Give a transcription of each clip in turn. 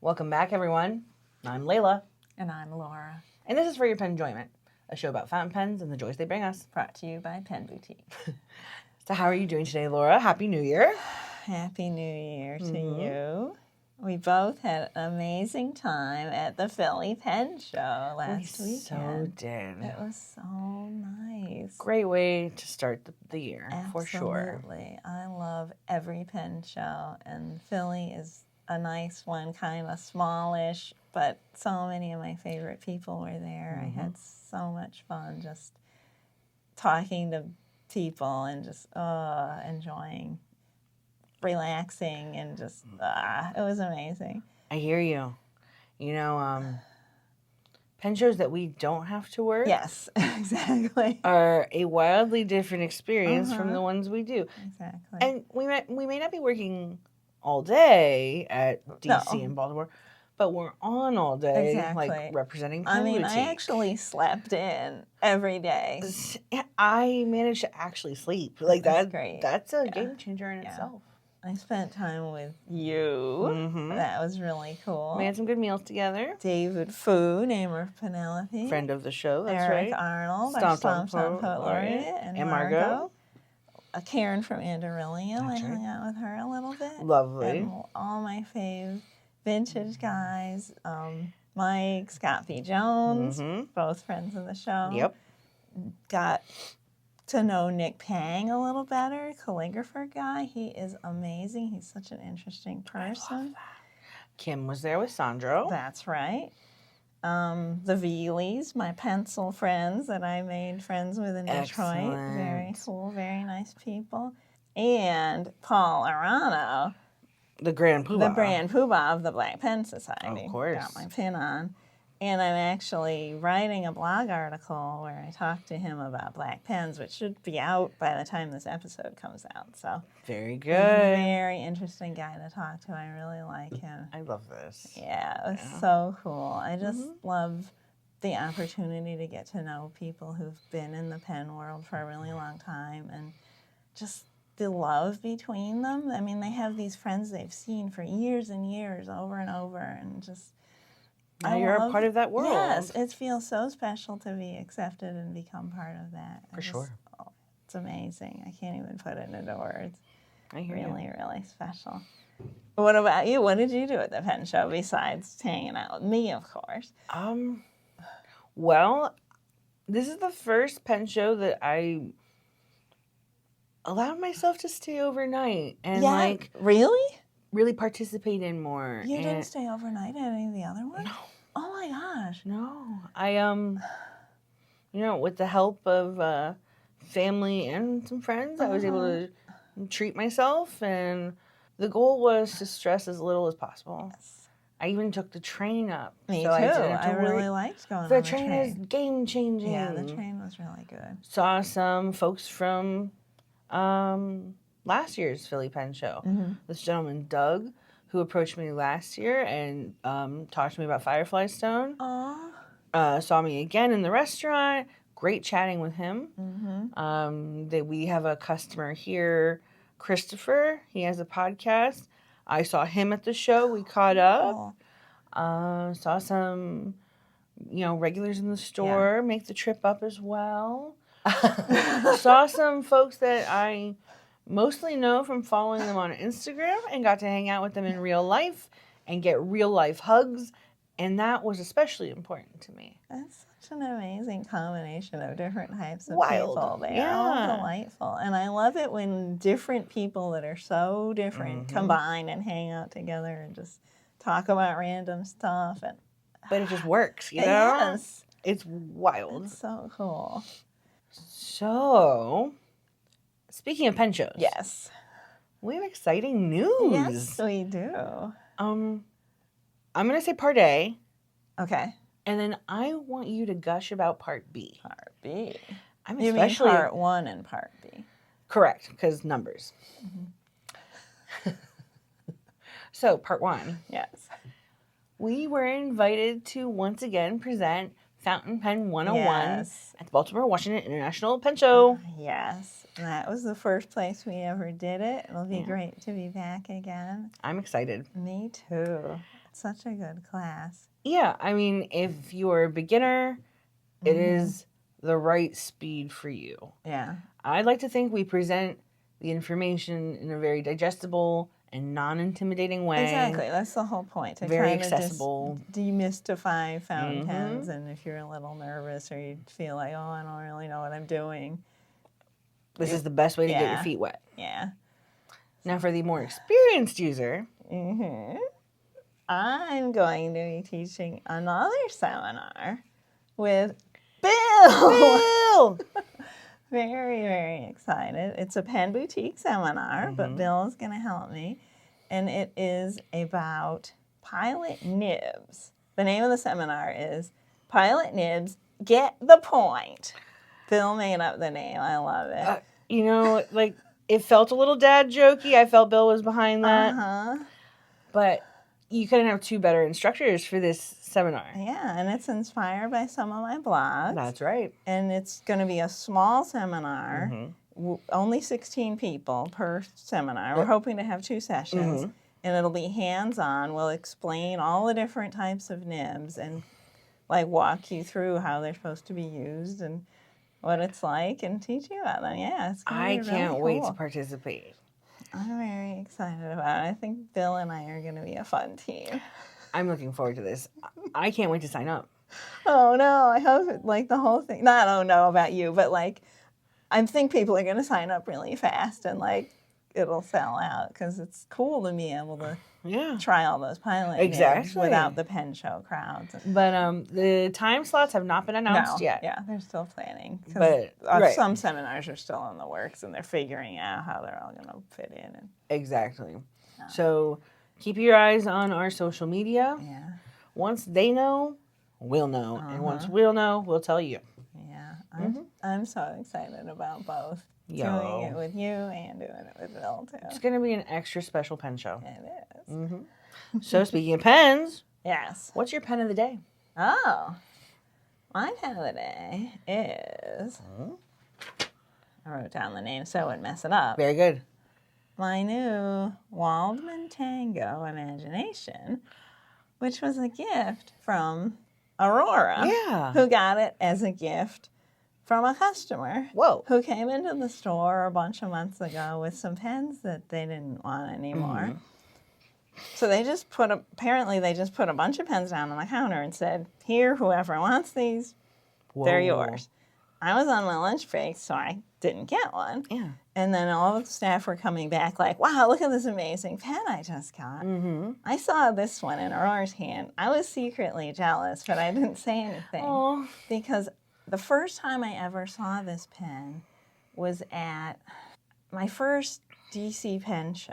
Welcome back, everyone. I'm Leila. And I'm Laura. And this is For Your Penjoyment, a show about fountain pens and the joys they bring us. Brought to you by Pen Boutique. So how are you doing today, Laura? Happy New Year. Happy New Year to you. We both had an amazing time at the Philly Pen Show last weekend. So did. It was so nice. Great way to start the year, Absolutely. for sure. I love every pen show, and Philly is a nice one, kind of smallish, but so many of my favorite people were there. I had so much fun just talking to people and just enjoying, relaxing, and just, it was amazing. I hear you. You know, pen shows that we don't have to work. Yes, exactly. Are a wildly different experience from the ones we do. Exactly. And we may not be working all day at DC and Baltimore, but we're on all day, like representing Pen Boutique. I actually slept in every day. I managed to actually sleep. Like that's great. That's a game changer in itself. I spent time with you. That was really cool. We had some good meals together. David Fu, name of Penelope. Friend of the show, that's Eric right. Arnold, our Stomp Poet Laureate. And Margot. Karen from Anderillium. I hung out with her a little bit. Lovely. And all my fave vintage guys. Mike, Scott B. Jones, both friends of the show. Yep. Got to know Nick Pang a little better, calligrapher guy. He is amazing. He's such an interesting person. I love that. Kim was there with Sandro. That's right. The Veeleys, my pencil friends that I made friends with in Detroit. Excellent. Very cool, very nice people. And Paul Arano. The Grand Poobah. The Grand Poobah of the Black Pen Society. Of course. Got my pin on. And I'm actually writing a blog article where I talk to him about black pens, which should be out by the time this episode comes out. So very good. He's a very interesting guy to talk to. I really like him. I love this. Yeah, it was so cool. I just love the opportunity to get to know people who've been in the pen world for a really long time and just the love between them. I mean, they have these friends they've seen for years and years over and over, and just... Now you're a part of that world. Yes, it feels so special to be accepted and become part of that. For sure. Oh, it's amazing. I can't even put it into words. I hear you. Really, really special. What about you? What did you do at the pen show besides hanging out with me, of course? Well, this is the first pen show that I allowed myself to stay overnight and really participate in more. You didn't stay overnight at any of the other ones? No. Oh my gosh. No. I with the help of family and some friends, I was able to treat myself, and the goal was to stress as little as possible. Yes. I even took the train up. Me too. I really liked going on the train. The train is game changing. Yeah, the train was really good. Saw some folks from last year's Philly Pen Show. This gentleman, Doug, who approached me last year and talked to me about Firefly Stone. Saw me again in the restaurant. Great chatting with him. We have a customer here, Christopher. He has a podcast. I saw him at the show. We caught up. Saw some, regulars in the store make the trip up as well. Saw some folks that I mostly know from following them on Instagram and got to hang out with them in real life and get real life hugs. And that was especially important to me. That's such an amazing combination of different types of people. They are all delightful. And I love it when different people that are so different combine and hang out together and just talk about random stuff. But it just works, you know? Yes. It's wild. It's so cool. So... Speaking of pen shows. Yes. We have exciting news. Yes, we do. I'm going to say part A. Okay. And then I want you to gush about part B. Part B. You mean part 1 and part B. Correct, because numbers. So, part 1. Yes. We were invited to once again present Fountain Pen 101 at the Baltimore, Washington International Pen Show. Yes. That was the first place we ever did it. It'll be great to be back again. I'm excited. Me too. such a good class. Yeah, I mean, if you're a beginner, it is the right speed for you. Yeah. I'd like to think we present the information in a very digestible and non-intimidating way. Exactly. That's the whole point. To Very kind of accessible. just demystify fountain pens, and if you're a little nervous or you feel like, oh, I don't really know what I'm doing, This is the best way to get your feet wet. Yeah. Now, for the more experienced user, I'm going to be teaching another seminar with Bill. Very, very excited. It's a pen boutique seminar, but Bill is going to help me. And it is about pilot nibs. The name of the seminar is Pilot Nibs, Get the Point. Bill made up the name. I love it. You know, like, it felt a little dad jokey. I felt Bill was behind that. But you couldn't have two better instructors for this seminar. Yeah, and it's inspired by some of my blogs. That's right. And it's going to be a small seminar, only 16 people per seminar. We're hoping to have 2 sessions, and it'll be hands-on. We'll explain all the different types of nibs and like walk you through how they're supposed to be used and what it's like and teach you about them. Yeah, it's going to be really can't wait cool. to participate. I'm very excited about it. I think Bill and I are going to be a fun team. I'm looking forward to this. I can't wait to sign up. Oh, no. I hope, like, the whole thing. I don't know about you, but, like, I think people are going to sign up really fast and, like, it'll sell out because it's cool to be able to try all those pilot nibs without the pen show crowds. But the time slots have not been announced yet. Yeah, they're still planning. But some seminars are still in the works and they're figuring out how they're all going to fit in. Exactly. So keep your eyes on our social media. Yeah. Once they know, we'll know. And once we'll know, we'll tell you. Yeah. I'm so excited about both. Doing it with you and doing it with Bill, too. It's going to be an extra special pen show. It is. So speaking of pens. Yes. What's your pen of the day? Oh. My pen of the day is... I wrote down the name so I wouldn't mess it up. Very good. My new Waldman Tango Imagination, which was a gift from Aurora. Yeah. Who got it as a gift from a customer. Whoa. Who came into the store a bunch of months ago with some pens that they didn't want anymore. So they just apparently they just put a bunch of pens down on the counter and said, here, whoever wants these, they're yours. I was on my lunch break, so I didn't get one. Yeah. And then all the staff were coming back like, wow, look at this amazing pen I just got. I saw this one in Aurora's hand. I was secretly jealous, but I didn't say anything. Because the first time I ever saw this pen was at my first DC pen show.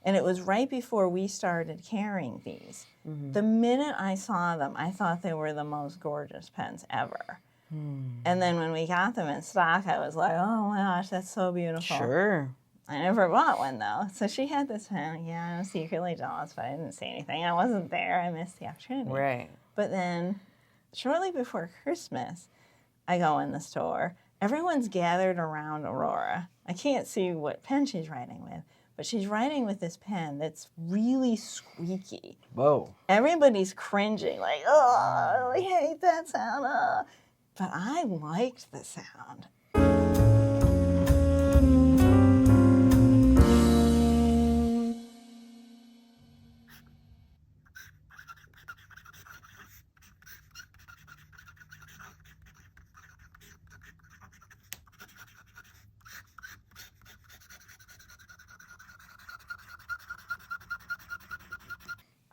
And it was right before we started carrying these. The minute I saw them, I thought they were the most gorgeous pens ever. And then when we got them in stock, I was like, oh my gosh, that's so beautiful. Sure. I never bought one, though. So she had this pen. Yeah, I was secretly jealous, but I didn't say anything. I wasn't there. I missed the opportunity. Right. But then shortly before Christmas, I go in the store. Everyone's gathered around Aurora. I can't see what pen she's writing with, but she's writing with this pen that's really squeaky. Whoa. Everybody's cringing, like, oh, I hate that sound. But I liked the sound.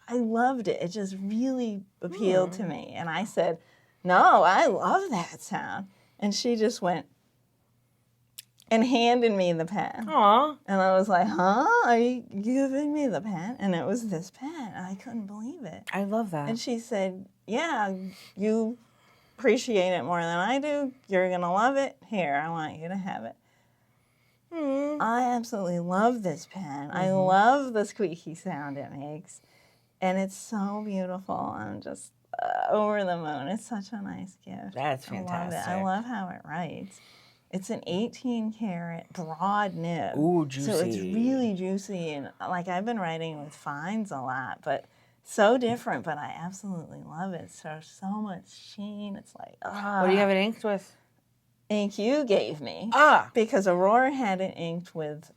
I loved it. It just really appealed to me. And I said, no, I love that sound. And she just went and handed me the pen. Aw. And I was like, huh? Are you giving me the pen? And it was this pen. And I couldn't believe it. I love that. And she said, yeah, you appreciate it more than I do. You're going to love it. Here, I want you to have it. I absolutely love this pen. I love the squeaky sound it makes. And it's so beautiful. I'm just over the moon. It's such a nice gift. That's fantastic. I love how it writes. It's an 18-karat broad nib. Ooh, juicy. So it's really juicy. And, like, I've been writing with fines a lot, but So different, but I absolutely love it. So much sheen. It's like, What do you have it inked with? Ink you gave me. Ah. Because Aurora had it inked with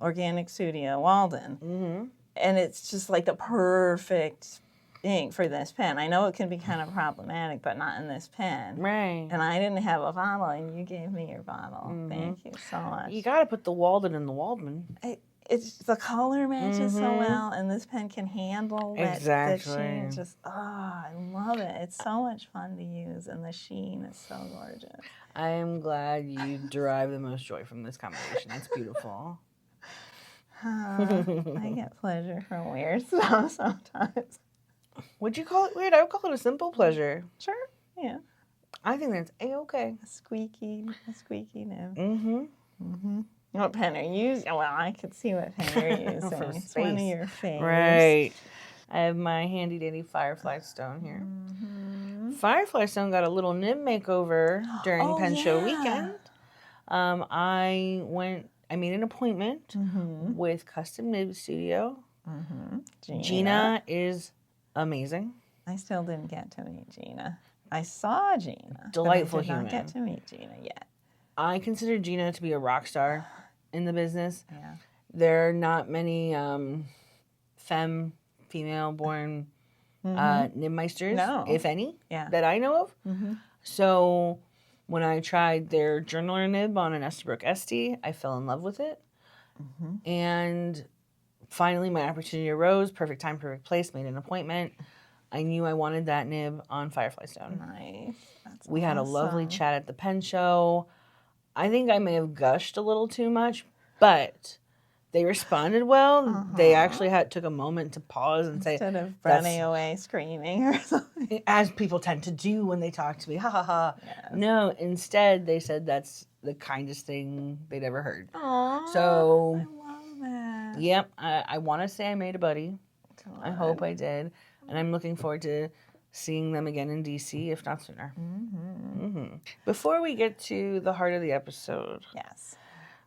Organic Studio Walden. Mm-hmm. And it's just like the perfect ink for this pen. I know it can be kind of problematic, but not in this pen. Right. And I didn't have a bottle, and you gave me your bottle. Mm-hmm. Thank you so much. You got to put the Walden in the Waldman. It's the color matches so well, and this pen can handle that sheen. Just, I love it. It's so much fun to use, and the sheen is so gorgeous. I am glad you derive the most joy from this combination. It's beautiful. I get pleasure from weird stuff sometimes. Would you call it weird? I would call it a simple pleasure. Sure, yeah. I think that's A-okay. A squeaky nib. Mm-hmm. Mm-hmm. What pen are you using? Well, I could see what pen you're using. It's one of your faves. Right. I have my handy dandy Firefly Stone here. Mm-hmm. Firefly Stone got a little nib makeover during Pen Show weekend. I made an appointment with Custom Nib Studio. Mm-hmm. Gina is amazing. I still didn't get to meet Gina. I saw Gina. Delightful human. I human. did not get to meet Gina yet. I consider Gina to be a rock star in the business. Yeah. There are not many female-born nibmeisters, if any, that I know of. Mm-hmm. So when I tried their journaler nib on an Estabrook Esty, I fell in love with it. Mm-hmm. And finally my opportunity arose. Perfect time, perfect place. Made an appointment. I knew I wanted that nib on Firefly Stone. Nice. That's we had a lovely chat at the pen show. I think I may have gushed a little too much, but they responded well. They actually took a moment to pause and instead of running away screaming or something. As people tend to do when they talk to me. Ha ha ha. Yes. No, instead they said that's the kindest thing they'd ever heard. Aww, so I love that. Yep, I want to say I made a buddy. God. I hope I did. And I'm looking forward to seeing them again in DC, if not sooner. Mm-hmm. Mm-hmm. Before we get to the heart of the episode, yes,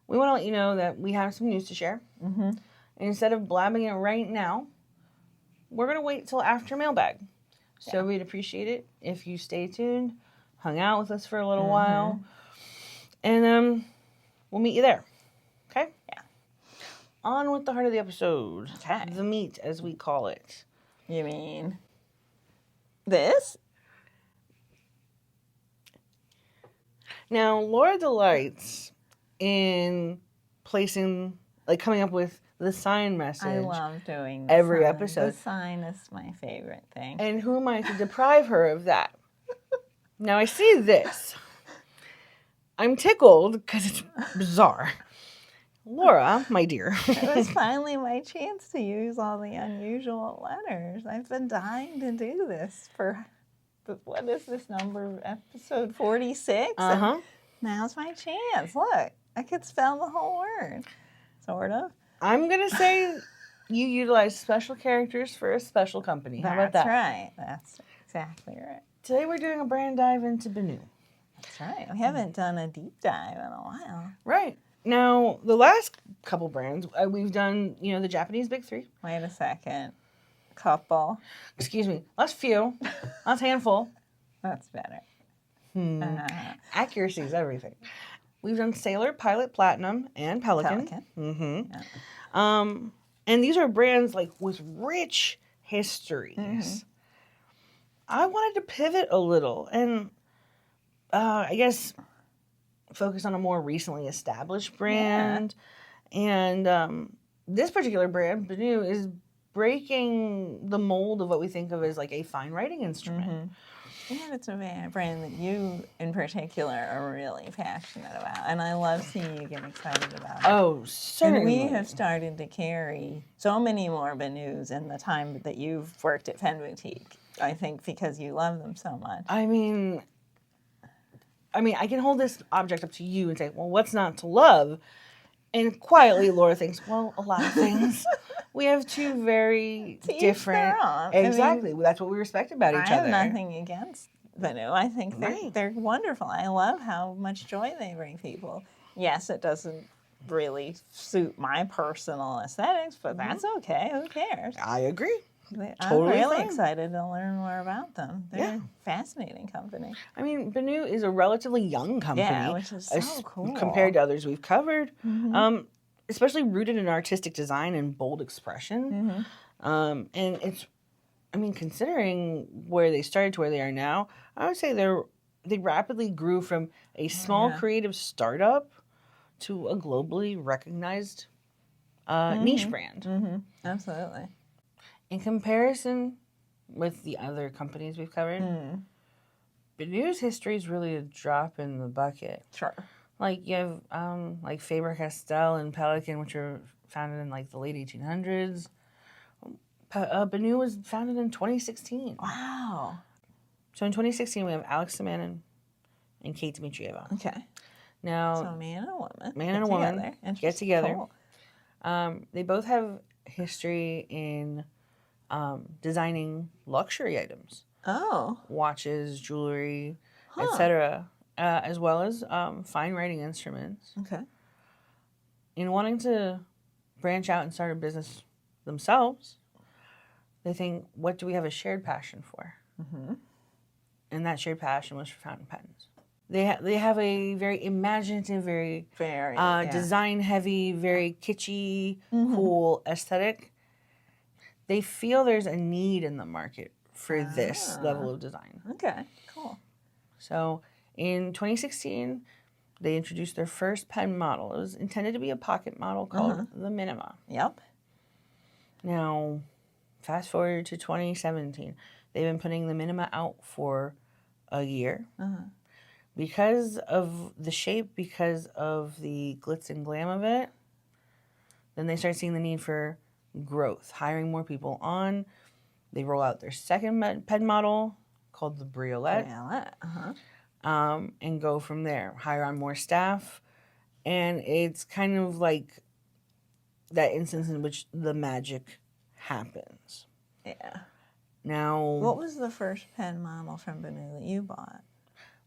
we want to let you know that we have some news to share. Mm-hmm. And instead of blabbing it right now, we're going to wait till after mailbag. So we'd appreciate it if you stay tuned, hung out with us for a little while, and we'll meet you there. Okay? Yeah. On with the heart of the episode. Okay. The meat, as we call it. You mean this? Now, Laura delights in coming up with the sign message. I love doing every episode. The sign is my favorite thing. And who am I to deprive her of that? Now, I see this. I'm tickled because it's bizarre. Laura, my dear. It was finally my chance to use all the unusual letters. I've been dying to do this for, what is this number, episode 46? Uh-huh. Now's my chance. Look, I could spell the whole word, sort of. I'm going to say you utilize special characters for a special company. How about that? That's right. That's exactly right. Today we're doing a brand dive into Benu. That's right. We haven't done a deep dive in a while. Right. Now, the last couple brands, we've done, the Japanese Big Three. Wait a second. Couple. Excuse me. Last few. Last handful. That's better. Accuracy is everything. We've done Sailor, Pilot, Platinum, and Pelican. Mm-hmm. Yeah. And these are brands, with rich histories. Mm-hmm. I wanted to pivot a little and, I guess, focus on a more recently established brand. Yeah. And this particular brand, Benu, is breaking the mold of what we think of as a fine writing instrument. Mm-hmm. And it's a brand that you in particular are really passionate about. And I love seeing you get excited about it. Oh, certainly. And we have started to carry so many more Benus in the time that you've worked at Pen Boutique, I think, because you love them so much. I mean, I can hold this object up to you and say, well, what's not to love? And quietly, Laura thinks, well, a lot of things. We have two very different. Exactly. That's what we respect about each other. I have nothing against Benu. I think they're wonderful. I love how much joy they bring people. Yes, it doesn't really suit my personal aesthetics, but that's okay. Who cares? I agree. I'm totally really fine. excited to learn more about them. They're a fascinating company. I mean, Benu is a relatively young company, which is so cool compared to others we've covered. Especially rooted in artistic design and bold expression. And it's, I mean, considering where they started to where they are now, I would say they rapidly grew from a small creative startup to a globally recognized niche brand. Absolutely. In comparison with the other companies we've covered, Benu's history is really a drop in the bucket. Sure. Like you have like Faber-Castell and Pelican, which were founded in like the late 1800s. Benu was founded in 2016. Wow. So in 2016, we have Alex Samanin and Katie Dmitrieva. Okay. Now, so a man and a woman. Man and a woman get together. Cool. They both have history in designing luxury items. Oh. Watches, jewelry, etc., as well as fine writing instruments. Okay. In wanting to branch out and start a business themselves, they think, what do we have a shared passion for? And that shared passion was for fountain pens. They have a very imaginative, very design heavy, very kitschy, cool aesthetic. They feel there's a need in the market for this level of design. Okay, cool. So in 2016, they introduced their first pen model. It was intended to be a pocket model called the Minima. Yep. Now, fast forward to 2017. They've been putting the Minima out for a year. Because of the shape, because of the glitz and glam of it, then they start seeing the need for growth, hiring more people on. They roll out their second pen model called the Briolette. And go from there. Hire on more staff. And it's kind of like that instance in which the magic happens. Yeah. Now, what was the first pen model from Benu that you bought?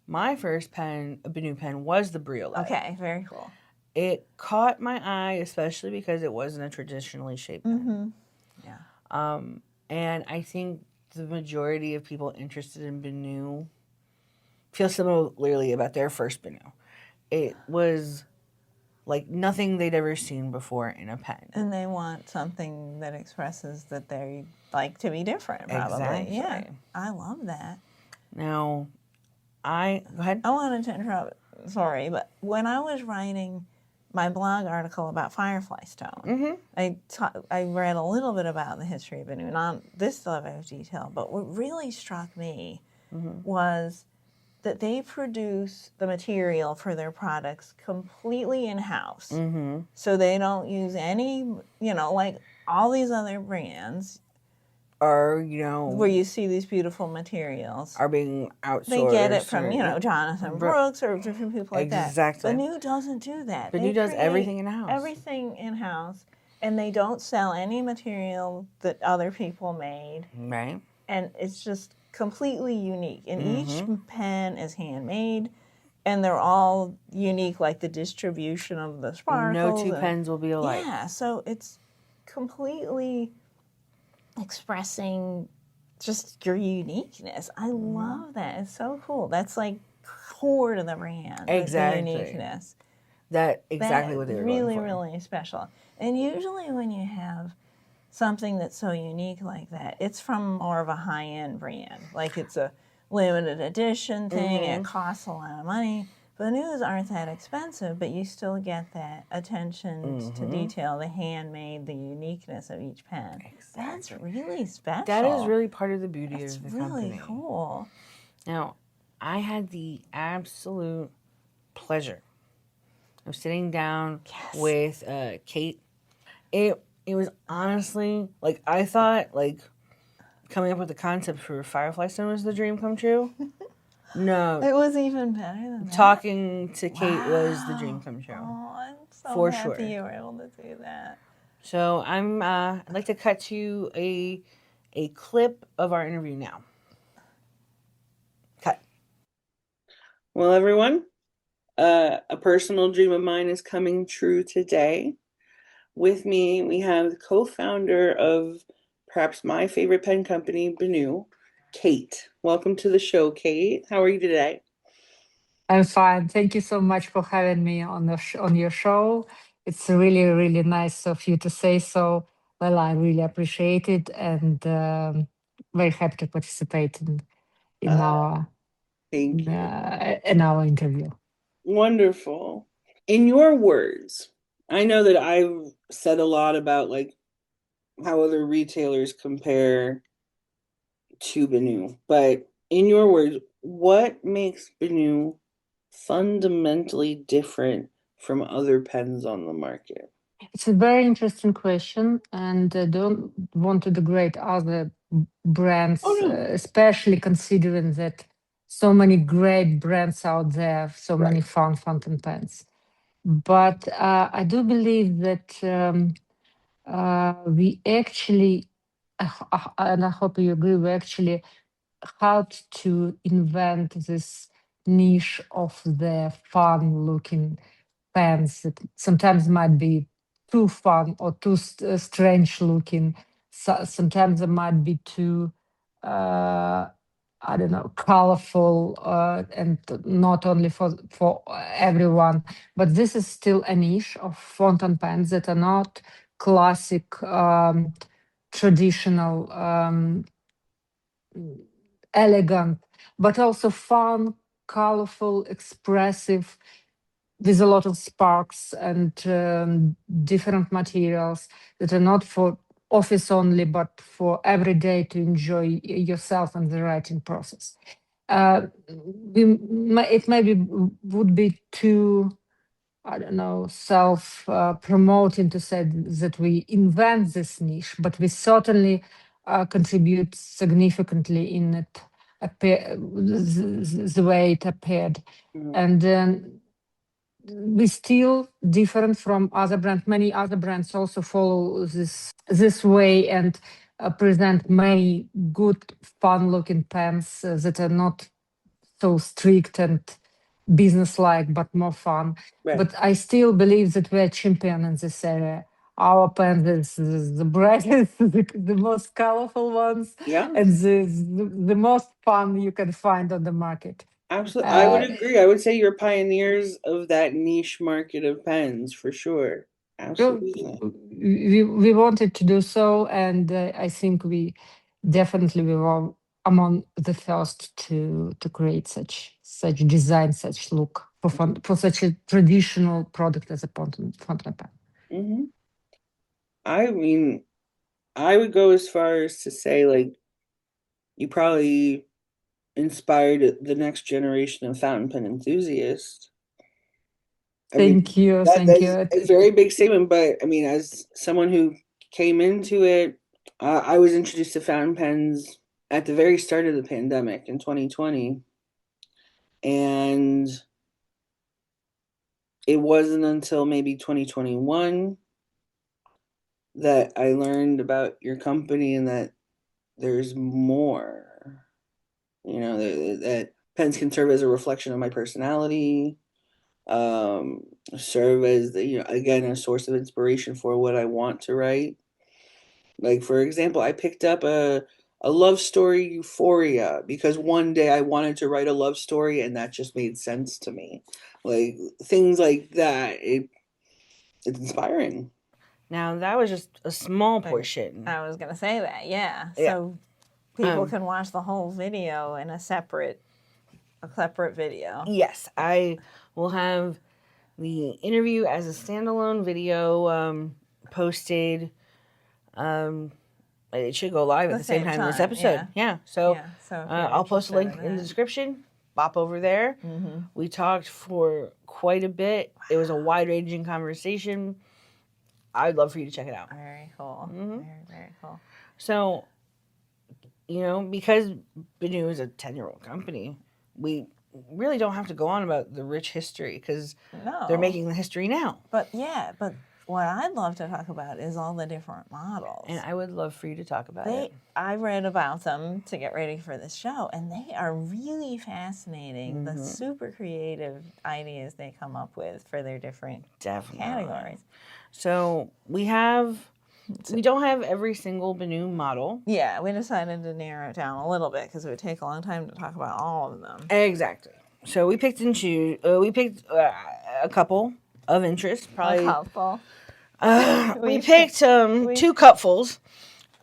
My first Benu pen was the Briolette. Okay, very cool. It caught my eye, especially because it wasn't a traditionally shaped pen. Yeah. And I think the majority of people interested in Benu feel similarly about their first Benu. It was like nothing they'd ever seen before in a pen. And they want something that expresses that they like to be different, probably. Exactly. Yeah, I love that. Now, go ahead. I wanted to interrupt, sorry, but when I was writing my blog article about Firefly Stone, I read a little bit about the history of Benu, not this level of detail, but what really struck me was that they produce the material for their products completely in-house. So they don't use any, like all these other brands are, where you see these beautiful materials are being outsourced. They get it from, Jonathan Brooks or different people like that. Exactly. Benu doesn't do that. Benu does everything in-house. Everything in-house. And they don't sell any material that other people made. Right. And it's just completely unique. And each pen is handmade. And they're all unique, like the distribution of the sparkles. No two pens will be alike. Yeah, so it's completely expressing just your uniqueness. I love that. It's so cool. That's like core to the brand. Exactly. The uniqueness. What they were really, going for. really special. And usually when you have something that's so unique like that, it's from more of a high-end brand. Like it's a limited edition thing. It costs a lot of money. Benus aren't that expensive, but you still get that attention to detail, the handmade, the uniqueness of each pen. Exactly. That's really special. That is really part of the beauty of the company. That's really cool. Now, I had the absolute pleasure of sitting down with Kate. It was honestly, like, I thought, like, coming up with the concept for Firefly Stone was the dream come true. No. It was even better than that. Talking to Kate was the dream come true. Oh, I'm so for happy sure. you were able to do that. So I'd like to cut to a clip of our interview now. Cut. Well, everyone, a personal dream of mine is coming true today. With me, we have the co-founder of perhaps my favorite pen company, Benu, Kate. Welcome to the show, Kate. How are you today? I'm fine. Thank you so much for having me on on your show. It's really, really nice of you to say so. Well, I really appreciate it, and very happy to participate in Uh, our thank you. in our interview. Wonderful. In your words, I know that I've said a lot about like how other retailers compare to Benu, but in your words, what makes Benu fundamentally different from other pens on the market? It's a very interesting question, and don't want to degrade other Oh brands, no. especially considering that so many great brands out there, so many Right. fun fountain pens. But I do believe that we actually, and I hope you agree, we actually had to invent this niche of the fun looking pens that sometimes might be too fun or too strange looking. So, sometimes they might be too, I don't know, colorful and not only for everyone. But this is still a niche of fountain pens that are not classic, traditional, elegant, but also fun, colorful, expressive, with a lot of sparks and different materials that are not for office only, but for every day to enjoy yourself and the writing process. Uh, it maybe would be too, I don't know, self promoting to say that we invent this niche, but we certainly contribute significantly in it, the way it appeared. Mhm. And then we still different from other brands. Many other brands also follow this way and present many good, fun-looking pens that are not so strict and business-like, but more fun. Right. But I still believe that we're champion in this area. Our pen is the brightest, the most colorful ones, Yeah. and the most fun you can find on the market. Absolutely. I would agree. I would say you're pioneers of that niche market of pens for sure. Well, Absolutely. we wanted to do so, and I think we definitely we were among the first to create such design, such look for such a traditional product as a fountain pen. Hmm. I mean, I would go as far as to say, like, you probably inspired the next generation of fountain pen enthusiasts. I mean, Thank you, that thank you. that's a very big statement, but I mean, as someone who came into it, I was introduced to fountain pens at the very start of the pandemic in 2020, and it wasn't until maybe 2021 that I learned about your company and that there's more. You know, that pens can serve as a reflection of my personality, um, serve as the, again, a source of inspiration for what I want to write. Like, for example, I picked up a love story euphoria because one day I wanted to write a love story and that just made sense to me. Like things like that, it's inspiring. Now that was just a small portion. I was gonna say that, yeah. Yeah. So people can watch the whole video in a separate video. Yes, I will have the interview as a standalone video posted. It should go live at the same time as this episode. Yeah. So, I'll post a link in the description. Bop over there. We talked for quite a bit. It was a wide-ranging conversation. I'd love for you to check it out. Very cool. Very, very cool. So, because Benu is a 10-year-old company, we really don't have to go on about the rich history because they're making the history now. But what I'd love to talk about is all the different models. And I would love for you to talk about it. I read about them to get ready for this show, and they are really fascinating. The super creative ideas they come up with for their different categories. So we have We don't have every single Benu model. Yeah, we decided to narrow it down a little bit because it would take a long time to talk about all of them. Exactly. So we picked and choose. We picked a couple of interest. Probably. A couple. We picked 2 cupfuls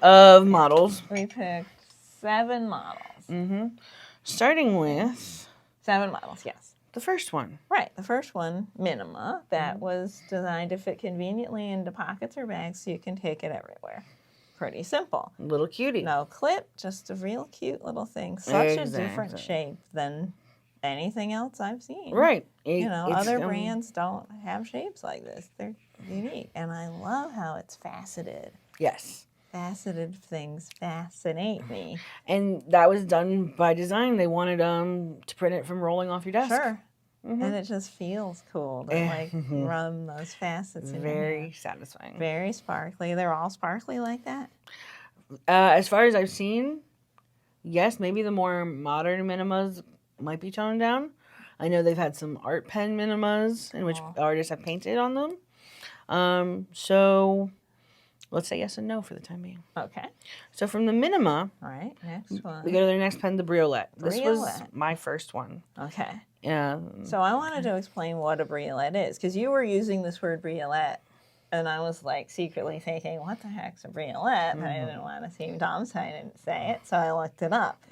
of models. We picked 7 models. Starting with 7 models, yes. the first one. Right, the first one, Minima, that was designed to fit conveniently into pockets or bags so you can take it everywhere. Pretty simple. Little cutie. No clip, just a real cute little thing. Such a different shape than anything else I've seen. Right. Other brands don't have shapes like this. They're unique. And I love how it's faceted. Yes. Faceted things fascinate me. And that was done by design. They wanted to print it from rolling off your desk. Sure. And it just feels cool to run those facets in your hand. Very satisfying. Very sparkly. They're all sparkly like that? As far as I've seen, yes, maybe the more modern Minimas might be toned down. I know they've had some art pen Minimas in which artists have painted on them. So let's say yes and no for the time being. Okay. So from the Minima, All right, next one. we go to their next pen, the Briolette. This was Briolette. my first one. Okay. Yeah. So I wanted to explain what a briolette is, because you were using this word briolette, and I was like secretly thinking, what the heck's a briolette? But I didn't want to seem dumb, so I didn't say it, so I looked it up.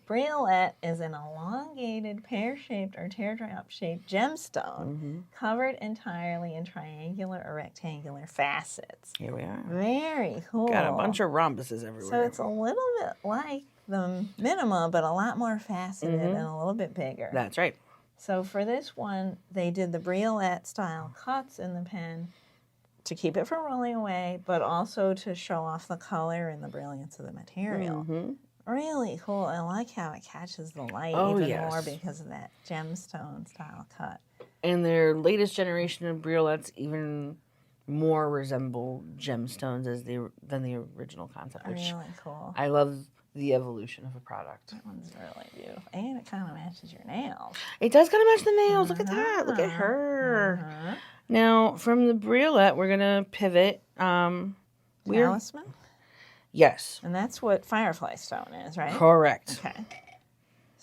Briolette is an elongated, pear-shaped or teardrop-shaped gemstone covered entirely in triangular or rectangular facets. Here we are. Very cool. Got a bunch of rhombuses everywhere. So it's a little bit like the Minima, but a lot more faceted and a little bit bigger. That's right. So for this one, they did the briolette style cuts in the pen to keep it from rolling away, but also to show off the color and the brilliance of the material. Really cool. I like how it catches the light even more because of that gemstone style cut. And their latest generation of briolettes even more resemble gemstones than the original concept, which Really cool. I love the evolution of a product. That one's really beautiful. And it kind of matches your nails. It does kind of match the nails. Look at that. Look at her. Now, from the briolette, we're going to pivot. Talisman? Yes. And that's what Firefly Stone is, right? Correct.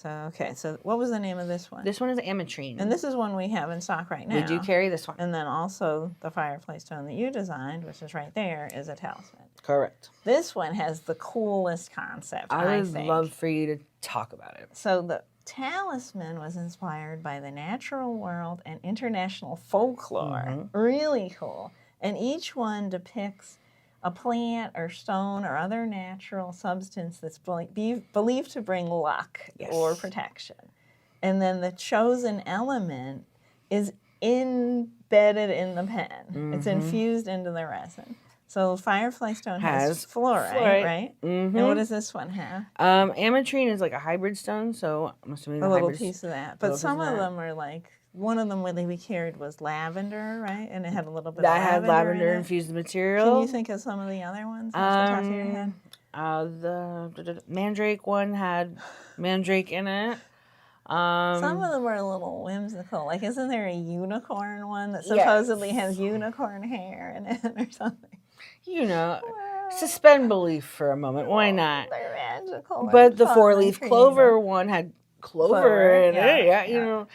Okay. So what was the name of this one? This one is ametrine. And this is one we have in stock right now. We do carry this one. And then also the Firefly Stone that you designed, which is right there, is a talisman. Correct. This one has the coolest concept, I would think. love for you to talk about it. So the talisman was inspired by the natural world and international folklore. Really cool. And each one depicts a plant or stone or other natural substance that's believed to bring luck or protection. And then the chosen element is embedded in the pen. It's infused into the resin. So Firefly Stone has fluorite, right? And what does this one have? Ametrine is like a hybrid stone, so I'm assuming a little piece of that. But some of them are like, one of them where we carried was lavender, right? And it had a little bit of lavender. That had lavender infused material. Can you think of some of the other ones off the top of your head? The Mandrake one had Mandrake in it. Some of them are a little whimsical. Like, isn't there a unicorn one that supposedly has unicorn hair in it or something? You know, suspend belief for a moment. Why not? They're magical. But the 4-leaf clover one had clover in it. Yeah, you know.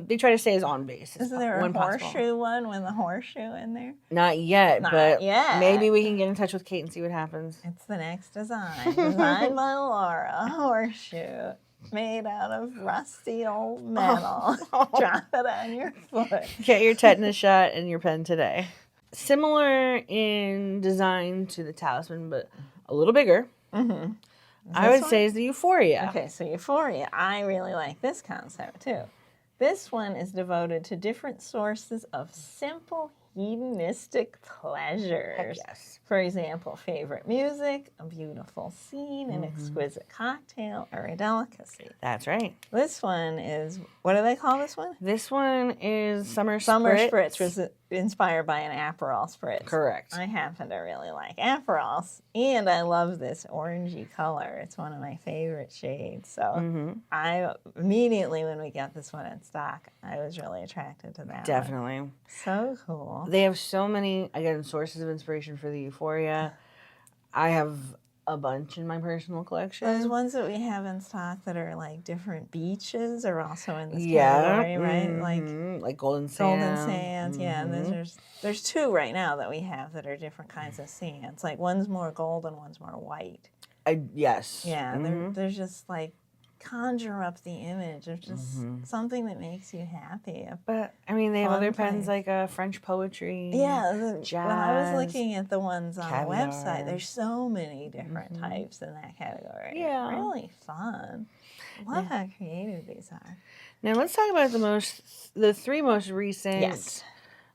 They try to stay as on base. Isn't there a horseshoe one with a horseshoe in there? Not yet, but maybe we can get in touch with Kate and see what happens. It's the next design. Designed by Laura. A horseshoe made out of rusty old metal. Drop it on your foot. Get your tetanus shot in your pen today. Similar in design to the talisman, but a little bigger. I would say is the Euphoria. Okay, so Euphoria. I really like this concept too. This one is devoted to different sources of simple hedonistic pleasures. Heck yes. For example, favorite music, a beautiful scene, an exquisite cocktail, or a delicacy. That's right. This one is, what do they call this one? This one is Summer Spritz. Summer Spritz was inspired by an Aperol Spritz. Correct. I happen to really like Aperols, and I love this orangey color. It's one of my favorite shades. So I immediately, when we got this one in stock, I was really attracted to that. Definitely. So cool. They have so many, again, sources of inspiration for the Euphoria. I have a bunch in my personal collection. Those ones that we have in stock that are like different beaches are also in this category, right? Like Golden Sand. Golden Sands, yeah. And there's two right now that we have that are different kinds of sands. Like one's more gold and one's more white. Yes. Yeah, they're just like conjure up the image of just something that makes you happy. But I mean, they have other pens place. like French poetry. Yeah, jazz, when I was looking at the ones on caviar. the website, there's so many different types in that category. Yeah. Really fun. Love how creative these are. Now let's talk about the three most recent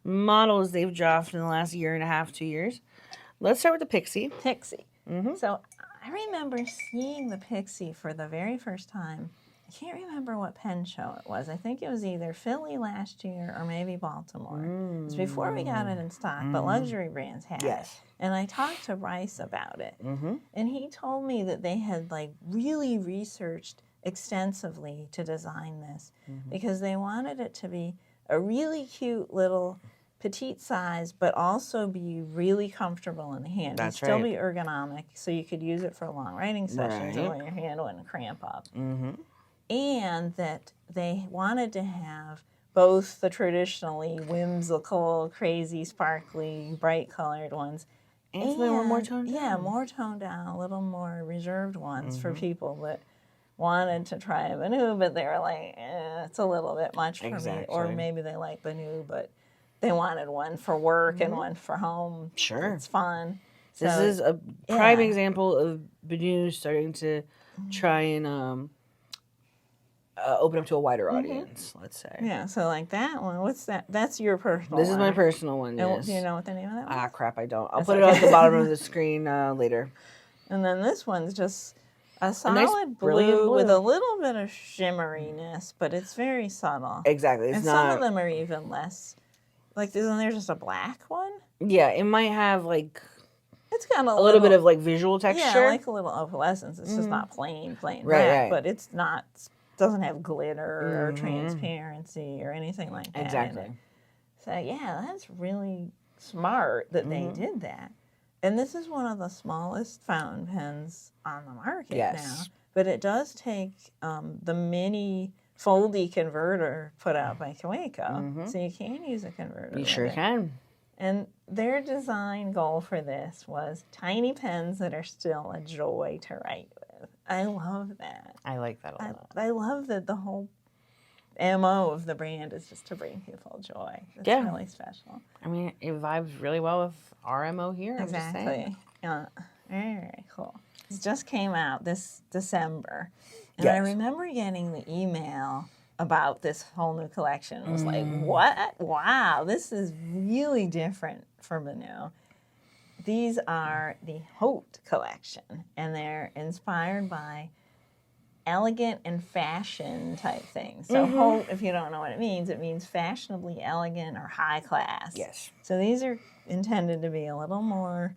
models they've dropped in the last year and a half, 2 years. Let's start with the Pixie. Pixie. So I remember seeing the Pixie for the very first time. I can't remember what pen show it was. I think it was either Philly last year or maybe Baltimore. It was before we got it in stock, but luxury brands had it. And I talked to Bryce about it. And he told me that they had like really researched extensively to design this because they wanted it to be a really cute little petite size, but also be really comfortable in the hand. That's still right. be ergonomic, so you could use it for long writing sessions or when your hand wouldn't cramp up. And that they wanted to have both the traditionally whimsical, crazy, sparkly, bright-colored ones, and they were more toned down. Yeah, more toned down, a little more reserved ones for people that wanted to try a Benu, but they were like, it's a little bit much for me. Or maybe they like Benu, but they wanted one for work and one for home. Sure. It's fun. This is a prime example of Benu starting to try and open up to a wider audience, let's say. Yeah, so like that one, what's that? That's your personal one. This is my personal one, yes. Do you know what the name of that one is? Ah, crap, I don't. I'll put it at the bottom of the screen later. And then this one's just a solid blue with a little bit of shimmeriness, but it's very subtle. Exactly. It's and not... some of them are even less. Like, isn't there just a black one? Yeah, it might have, like... It's got a little bit of, like, visual texture. Yeah, like a little opalescence. It's just not plain black. Right. But it's not... doesn't have glitter or transparency or anything like that. Exactly. So, yeah, that's really smart that they did that. And this is one of the smallest fountain pens on the market now. But it does take the mini foldy converter put out by Kaweco. So you can use a converter. You sure can. And their design goal for this was tiny pens that are still a joy to write with. I love that. I like that a lot. I love that the whole MO of the brand is just to bring people joy. It's really special. I mean, it vibes really well with our MO here. Exactly. Yeah. Very cool. It just came out this December. And I remember getting the email about this whole new collection. It was like, what? Wow, this is really different for Benu. These are the Haute collection, and they're inspired by elegant and fashion type things. So Haute, if you don't know what it means fashionably elegant or high class. Yes. So these are intended to be a little more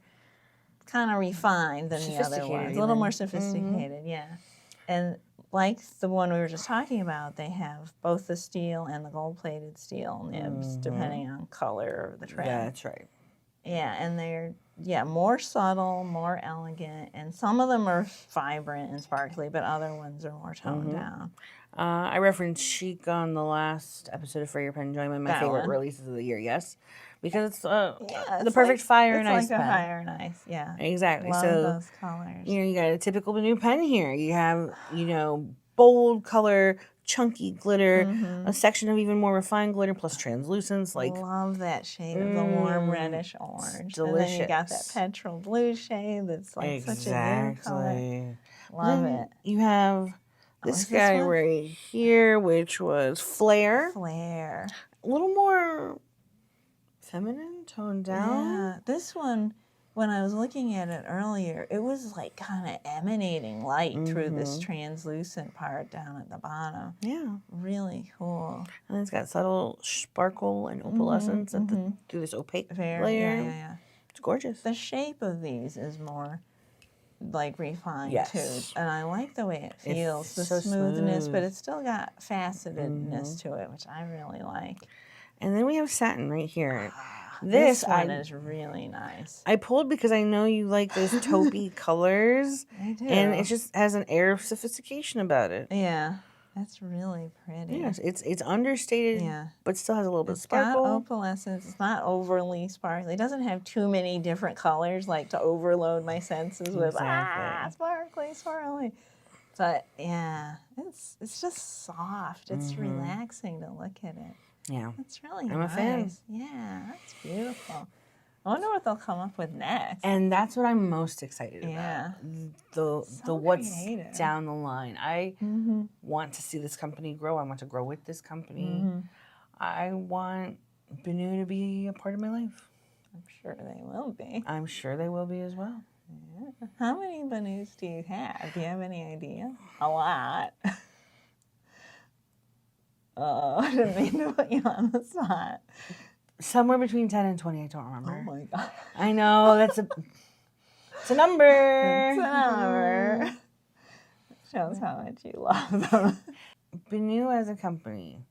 kind of refined than the other ones. A little more sophisticated, yeah. And like the one we were just talking about, they have both the steel and the gold-plated steel nibs, depending on color of the trim. Yeah, that's right. Yeah, and they're more subtle, more elegant, and some of them are vibrant and sparkly, but other ones are more toned down. I referenced Chic on the last episode of For Your Penjoyment, my favorite releases of the year, yes. Because it's the perfect fire and ice pen. It's like a fire and ice, yeah. Exactly. Love so those colors. You got a typical Benu pen here. You have, bold color, chunky glitter, a section of even more refined glitter plus translucence. Like, love that shade of the warm reddish orange. Delicious. And then you got that petrol blue shade that's like such a new color. Love it. You have this guy right here, which was Flare. Flare. A little more feminine, toned down. Yeah, this one, when I was looking at it earlier, it was like kind of emanating light through this translucent part down at the bottom. Yeah. Really cool. And it's got subtle sparkle and opalescence through this opaque layer. Yeah. It's gorgeous. The shape of these is more like refined too. And I like the way it feels. It's the so smoothness, smooth. but it's still got facetedness to it, which I really like. And then we have satin right here. This one is really nice. I pulled because I know you like those taupey colors. I do. And it just has an air of sophistication about it. Yeah. That's really pretty. Yes, it's understated, but still has a little bit of sparkle. It's got opalescence. It's not overly sparkly. It doesn't have too many different colors, like to overload my senses with sparkly, swirly. But yeah, it's just soft. It's relaxing to look at it. Yeah, it's really I'm nice. a fan. Yeah, that's beautiful. I wonder what they'll come up with next. And that's what I'm most excited about. The what's creative. Down the line. I want to see this company grow. I want to grow with this company. I want Benu to be a part of my life. I'm sure they will be. I'm sure they will be as well. Yeah. How many Benus do you have? Do you have any idea? A lot. Oh, I didn't mean to put you on the spot. Somewhere between 10 and 20, I don't remember. Oh my God. I know, it's a number. It's a number. It shows how much you love them. Benu as a company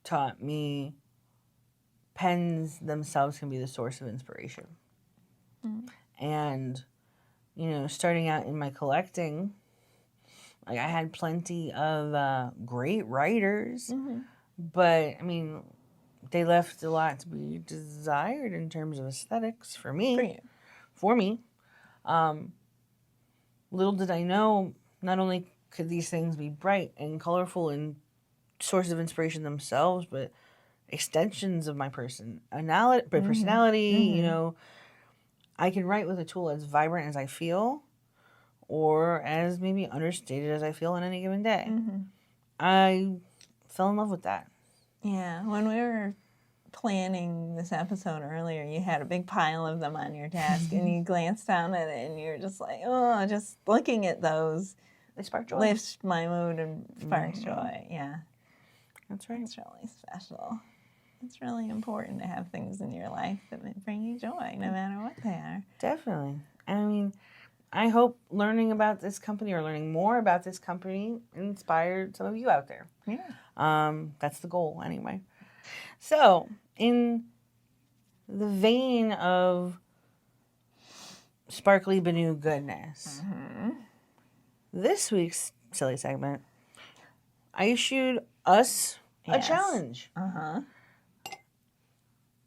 taught me pens themselves can be the source of inspiration. And, you know, starting out in my collecting, like I had plenty of great writers, but I mean, they left a lot to be desired in terms of aesthetics for me. For me. Little did I know, not only could these things be bright and colorful and sources of inspiration themselves, but extensions of my personality, you know. I can write with a tool as vibrant as I feel or as maybe understated as I feel on any given day. I fell in love with that. Yeah, when we were planning this episode earlier, you had a big pile of them on your desk, and you glanced down at it, and you were just like, oh, just looking at those. They spark joy. Lifts my mood and sparks joy, yeah. That's right. It's really special. It's really important to have things in your life that bring you joy, no matter what they are. Definitely. I mean, I hope learning about this company or learning more about this company inspired some of you out there. Yeah. That's the goal anyway. So, in the vein of sparkly Benu goodness, this week's silly segment, I issued us a challenge.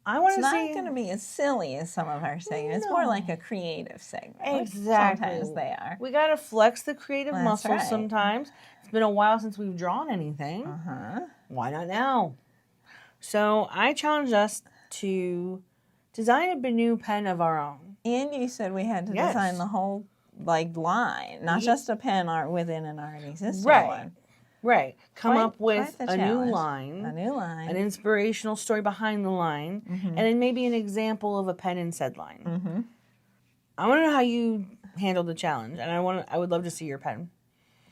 I want to see. It's not going to be as silly as some of our segments. It's more like a creative segment. Exactly. Sometimes they are. We got to flex the creative muscles sometimes. It's been a while since we've drawn anything. Why not now? So I challenged us to design a Benu pen of our own. And you said we had to design the whole line, not just a pen art within an already existing one. Right. Come up with a new line. A new line. An inspirational story behind the line. And then maybe an example of a pen in said line. I want to know how you handled the challenge. And I would love to see your pen.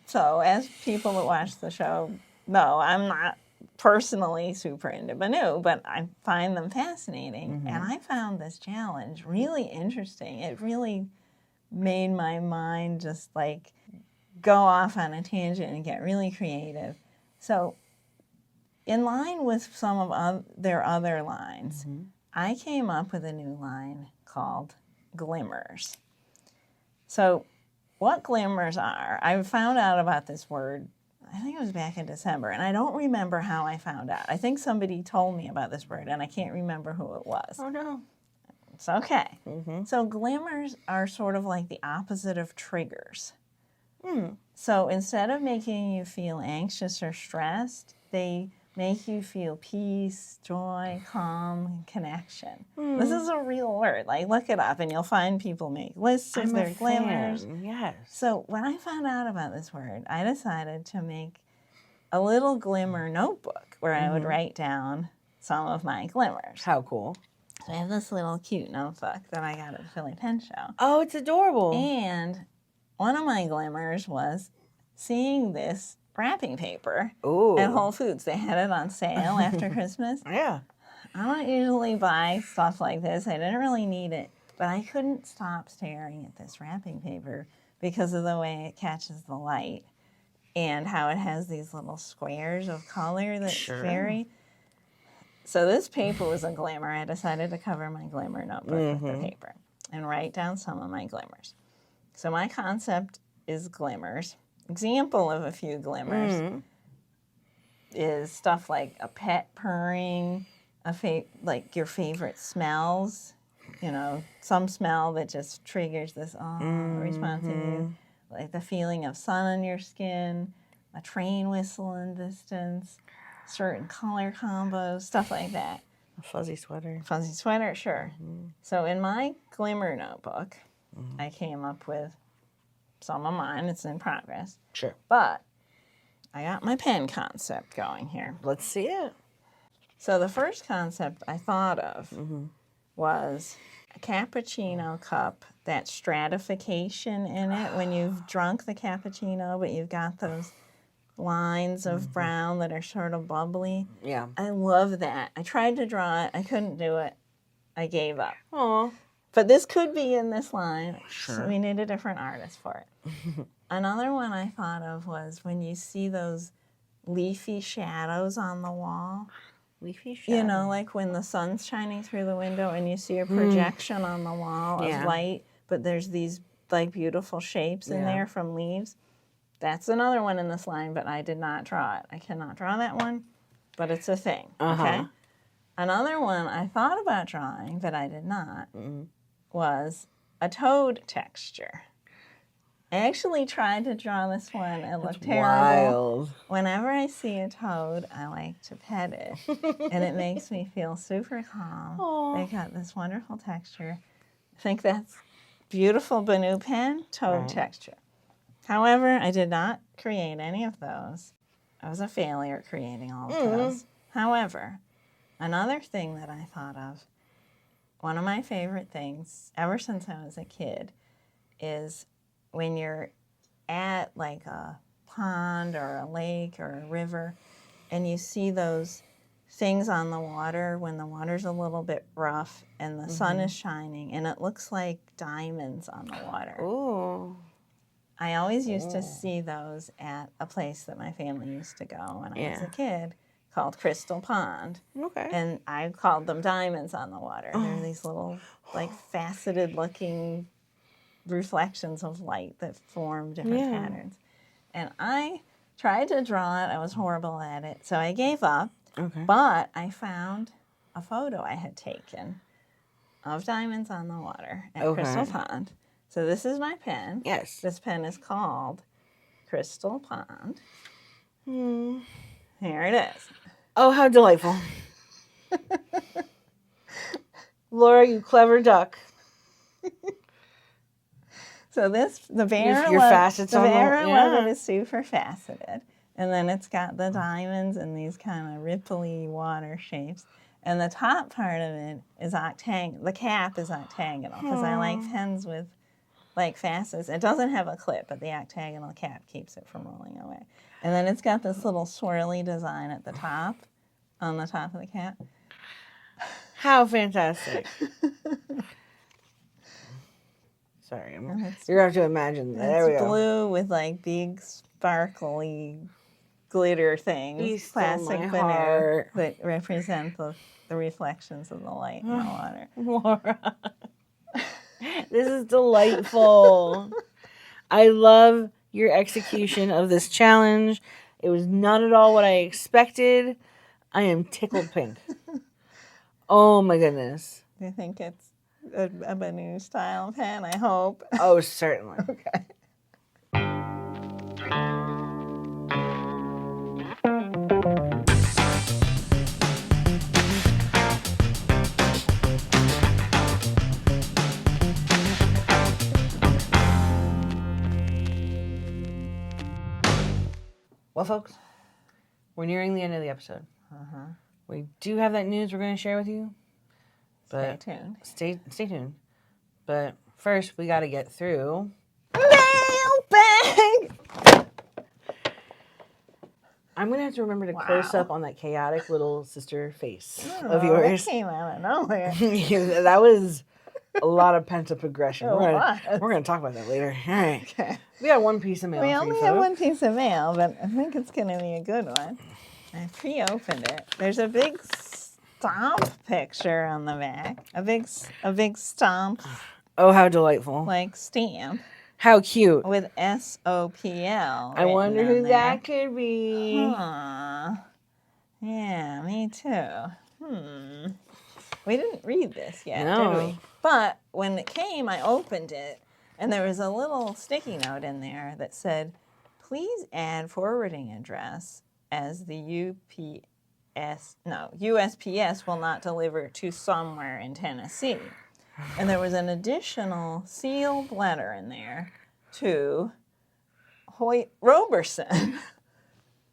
So, as people that watch the show know, I'm not personally super into Benu, but I find them fascinating. And I found this challenge really interesting. It really made my mind just like go off on a tangent and get really creative. So, in line with some of their other lines, I came up with a new line called Glimmers. So, what glimmers are, I found out about this word, I think it was back in December, and I don't remember how I found out. I think somebody told me about this word, and I can't remember who it was. Oh, no. It's okay. So, glimmers are sort of like the opposite of triggers. So instead of making you feel anxious or stressed, they make you feel peace, joy, calm, and connection. This is a real word. Like, look it up, and you'll find people make lists of their glimmers. Yes. So when I found out about this word, I decided to make a little glimmer notebook where I would write down some of my glimmers. How cool. So I have this little cute notebook that I got at the Philly Pen Show. Oh, it's adorable. And one of my glimmers was seeing this wrapping paper at Whole Foods. They had it on sale after Christmas. Yeah. I don't usually buy stuff like this. I didn't really need it. But I couldn't stop staring at this wrapping paper because of the way it catches the light and how it has these little squares of color that's very... So this paper was a glimmer. I decided to cover my glimmer notebook with the paper and write down some of my glimmers. So my concept is glimmers. Example of a few glimmers is stuff like a pet purring, like your favorite smells. You know, some smell that just triggers this response in you. Like the feeling of sun on your skin, a train whistle in distance, certain color combos, stuff like that. A fuzzy sweater. Fuzzy sweater, sure. So in my glimmer notebook, I came up with some of mine. It's in progress. Sure. But I got my pen concept going here. Let's see it. So the first concept I thought of was a cappuccino cup, that stratification in it when you've drunk the cappuccino, but you've got those lines of brown that are sort of bubbly. Yeah. I love that. I tried to draw it. I couldn't do it. I gave up. Aw. But this could be in this line. Sure. So we need a different artist for it. Another one I thought of was when you see those leafy shadows on the wall. Leafy shadow. You know, like when the sun's shining through the window and you see a projection on the wall of light, but there's these like beautiful shapes in there from leaves. That's another one in this line, but I did not draw it. I cannot draw that one, but it's a thing, okay? Another one I thought about drawing, but I did not, was a toad texture. I actually tried to draw this one. It looked terrible. Wild. Whenever I see a toad, I like to pet it, and it makes me feel super calm. Aww. They got this wonderful texture. I think that's beautiful Benu pen toad texture. However, I did not create any of those. I was a failure at creating all of those. However, another thing that I thought of, one of my favorite things ever since I was a kid, is when you're at like a pond or a lake or a river and you see those things on the water when the water's a little bit rough and the sun is shining and it looks like diamonds on the water. Ooh. I always used to see those at a place that my family used to go when I was a kid called Crystal Pond. Okay. And I called them diamonds on the water. They're these little like faceted looking reflections of light that form different patterns. And I tried to draw it. I was horrible at it. So I gave up. Okay. But I found a photo I had taken of diamonds on the water at Crystal Pond. So this is my pen. Yes. This pen is called Crystal Pond. Here it is. Oh, how delightful. Laura, you clever duck. So the barrel your facets of on it is super faceted. And then it's got the diamonds and these kind of ripply water shapes. And the top part of it is octagonal. The cap is octagonal because I like pens with like facets. It doesn't have a clip, but the octagonal cap keeps it from rolling away. And then it's got this little swirly design at the top, on the top of the cap. How fantastic. Sorry, you're going to have to imagine that. There we It's go. blue with like big sparkly glitter things. You stole my Plastic heart. that represent the reflections of the light in the water. Laura. This is delightful. I love your execution of this challenge. It was not at all what I expected. I am tickled pink. Oh my goodness. Do you think it's a Benu style pen? I hope. Oh, certainly. Okay. Well, folks, we're nearing the end of the episode. We do have that news we're going to share with you. But Stay tuned. Stay tuned. But first, we got to get through Mailbag! I'm going to have to remember to close up on that chaotic little sister face of Oh, yours. that came out of nowhere. That was a lot of pent-up aggression. It We're going to talk about that later. All right. Okay. We got one piece of mail We for only you, have folks. one piece of mail, but I think it's going to be a good one. I pre-opened it. There's a big stomp picture on the back. A big stomp, Oh, how delightful. like stamp. How cute. With SOPL. I wonder who there. that could be. Huh. Yeah, me too. We didn't read this yet, No. did we? But when it came, I opened it, and there was a little sticky note in there that said, please add forwarding address as the USPS will not deliver to somewhere in Tennessee. And there was an additional sealed letter in there to Hoyt Roberson,